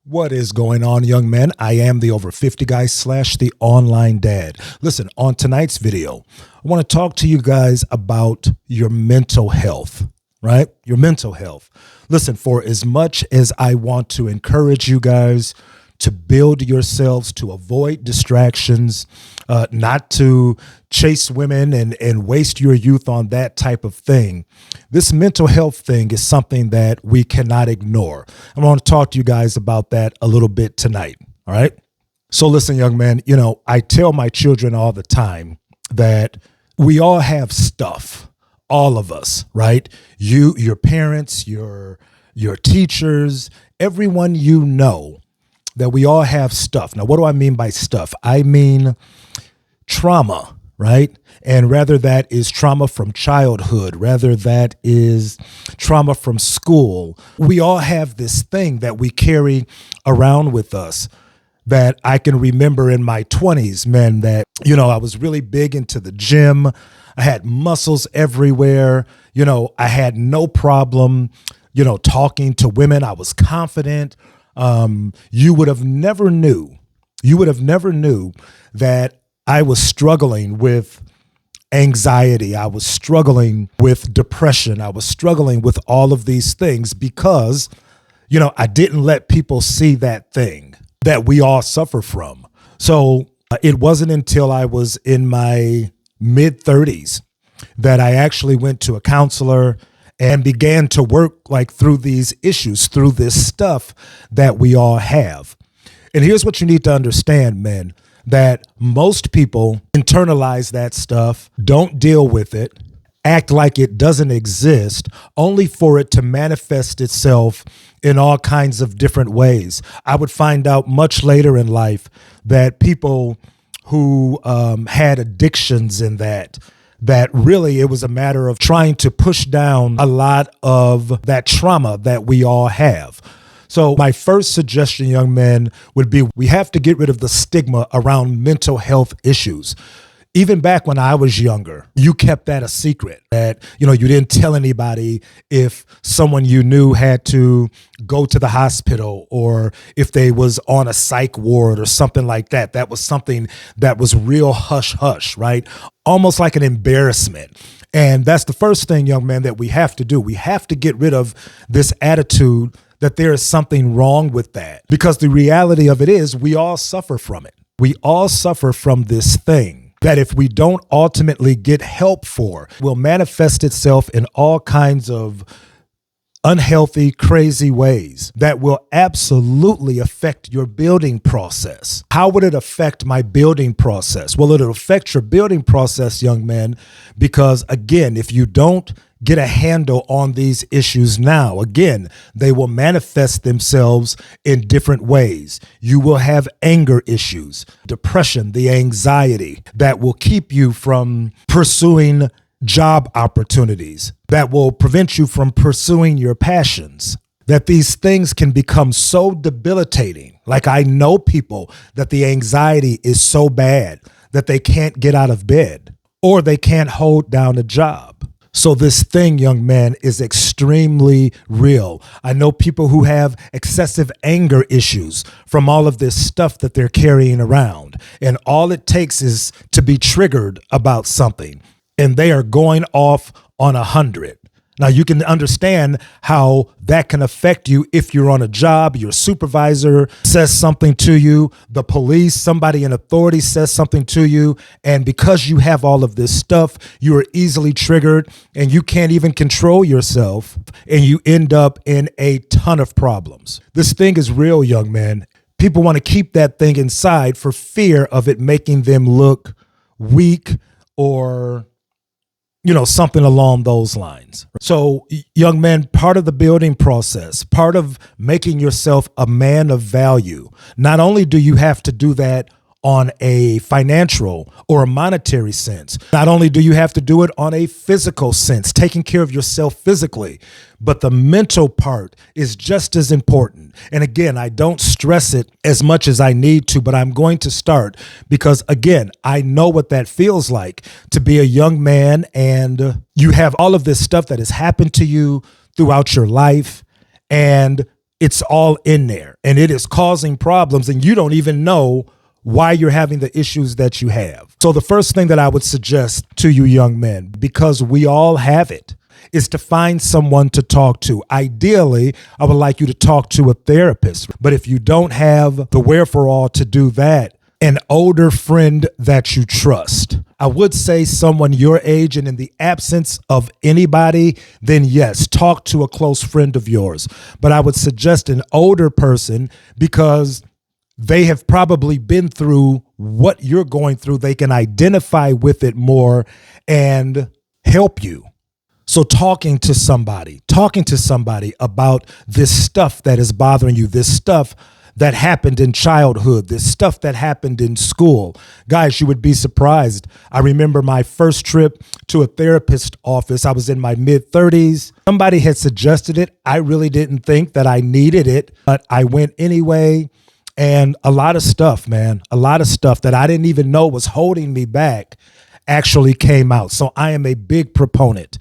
What is going on, young men? I am the over 50 guy slash the online dad. Listen, on tonight's video, I want to talk to you guys about your mental health, right? Your mental health. Listen, for as much as I want to encourage you guys to build yourselves, to avoid distractions, not to chase women and waste your youth on that type of thing. This mental health thing is something that we cannot ignore. I want to talk to you guys about that a little bit tonight. All right. So listen, young man, I tell my children all the time that we all have stuff, all of us, right? Your parents, your teachers, everyone that we all have stuff. Now, what do I mean by stuff? I mean trauma, right? And rather that is trauma from childhood, rather that is trauma from school. We all have this thing that we carry around with us that I can remember in my 20s, man, that, I was really big into the gym. I had muscles everywhere. I had no problem, talking to women. I was confident. You would have never knew that I was struggling with anxiety. I was struggling with depression. I was struggling with all of these things because, I didn't let people see that thing that we all suffer from. So it wasn't until I was in my mid 30s that I actually went to a counselor and began to work through these issues, through this stuff that we all have. And here's what you need to understand, man, that most people internalize that stuff, don't deal with it, act like it doesn't exist, only for it to manifest itself in all kinds of different ways. I would find out much later in life that people who had addictions in that really it was a matter of trying to push down a lot of that trauma that we all have. So my first suggestion, young men, would be we have to get rid of the stigma around mental health issues. Even back when I was younger, you kept that a secret, that, you didn't tell anybody if someone you knew had to go to the hospital or if they was on a psych ward or something like that. That was something that was real hush hush, right? Almost like an embarrassment. And that's the first thing, young man, that we have to do. We have to get rid of this attitude that there is something wrong with that, because the reality of it is we all suffer from it. We all suffer from this thing that if we don't ultimately get help for, will manifest itself in all kinds of unhealthy, crazy ways that will absolutely affect your building process. How would it affect my building process? Well, it'll affect your building process, young man, because again, if you don't get a handle on these issues now, again, they will manifest themselves in different ways. You will have anger issues, depression, the anxiety that will keep you from pursuing job opportunities, that will prevent you from pursuing your passions, that these things can become so debilitating. Like, I know people that the anxiety is so bad that they can't get out of bed or they can't hold down a job. So this thing, young man, is extremely real. I know people who have excessive anger issues from all of this stuff that they're carrying around. And all it takes is to be triggered about something, and they are going off on 100. Now, you can understand how that can affect you if you're on a job, your supervisor says something to you, the police, somebody in authority says something to you, and because you have all of this stuff, you are easily triggered and you can't even control yourself, and you end up in a ton of problems. This thing is real, young man. People want to keep that thing inside for fear of it making them look weak or something along those lines. So, young man, part of the building process, part of making yourself a man of value, not only do you have to do that on a financial or a monetary sense, not only do you have to do it on a physical sense, taking care of yourself physically, but the mental part is just as important. And again, I don't stress it as much as I need to, but I'm going to start because, again, I know what that feels like to be a young man and you have all of this stuff that has happened to you throughout your life, and it's all in there and it is causing problems and you don't even know why you're having the issues that you have. So the first thing that I would suggest to you young men, because we all have it, is to find someone to talk to. Ideally, I would like you to talk to a therapist. But if you don't have the wherewithal to do that, an older friend that you trust. I would say someone your age, and in the absence of anybody, then yes, talk to a close friend of yours. But I would suggest an older person because they have probably been through what you're going through. They can identify with it more and help you. So talking to somebody about this stuff that is bothering you, this stuff that happened in childhood, this stuff that happened in school. Guys, you would be surprised. I remember my first trip to a therapist office. I was in my mid-30s. Somebody had suggested it. I really didn't think that I needed it, but I went anyway. And a lot of stuff, man, a lot of stuff that I didn't even know was holding me back actually came out. So I am a big proponent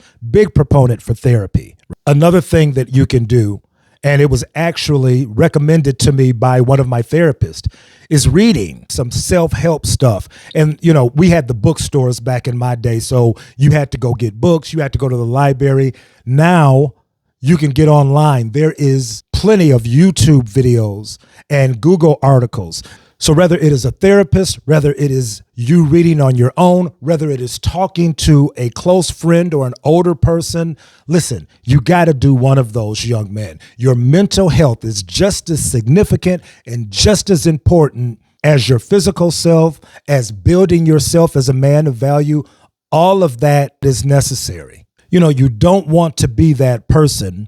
for therapy. Another thing that you can do, and it was actually recommended to me by one of my therapists, is reading some self-help stuff. And, you know, we had the bookstores back in my day, so you had to go get books. You had to go to the library. Now you can get online. There is plenty of YouTube videos and Google articles. So whether it is a therapist, whether it is you reading on your own, whether it is talking to a close friend or an older person, listen, you got to do one of those, young men. Your mental health is just as significant and just as important as your physical self, as building yourself as a man of value. All of that is necessary. You know, you don't want to be that person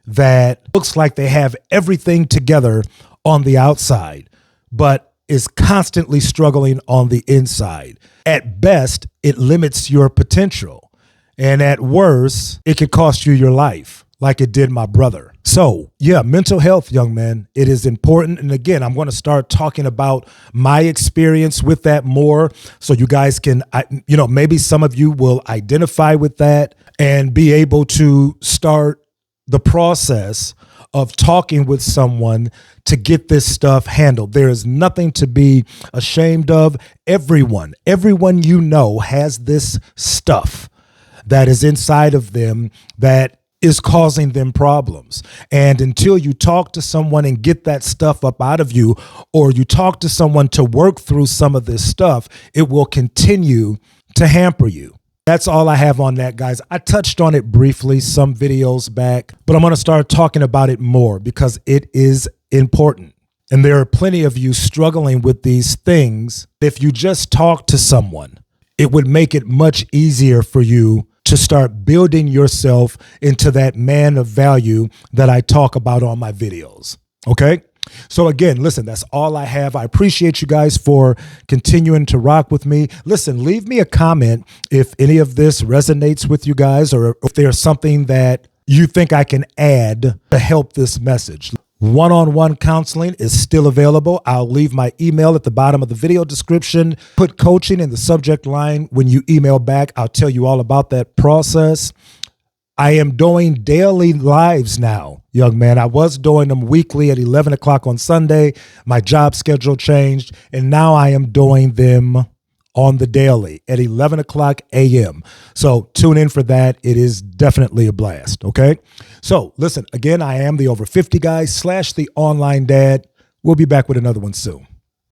that looks like they have everything together on the outside, but is constantly struggling on the inside. At best, it limits your potential. And at worst, it could cost you your life, like it did my brother. So yeah, mental health, young man, it is important. And again, I'm going to start talking about my experience with that more. So you guys can, maybe some of you will identify with that and be able to start the process of talking with someone to get this stuff handled. There is nothing to be ashamed of. Everyone you know has this stuff that is inside of them that is causing them problems. And until you talk to someone and get that stuff up out of you, or you talk to someone to work through some of this stuff, it will continue to hamper you. That's all I have on that, guys. I touched on it briefly some videos back, but I'm going to start talking about it more because it is important. And there are plenty of you struggling with these things. If you just talk to someone, it would make it much easier for you to start building yourself into that man of value that I talk about on my videos. Okay? So again, listen, that's all I have. I appreciate you guys for continuing to rock with me. Listen, leave me a comment if any of this resonates with you guys, or if there's something that you think I can add to help this message. One-on-one counseling is still available. I'll leave my email at the bottom of the video description. Put coaching in the subject line. When you email back, I'll tell you all about that process. I am doing daily lives now, young man. I was doing them weekly at 11 o'clock on Sunday. My job schedule changed, and now I am doing them on the daily at 11 o'clock a.m. So tune in for that. It is definitely a blast, okay? So listen, again, I am the Over 50 guy / the online dad. We'll be back with another one soon.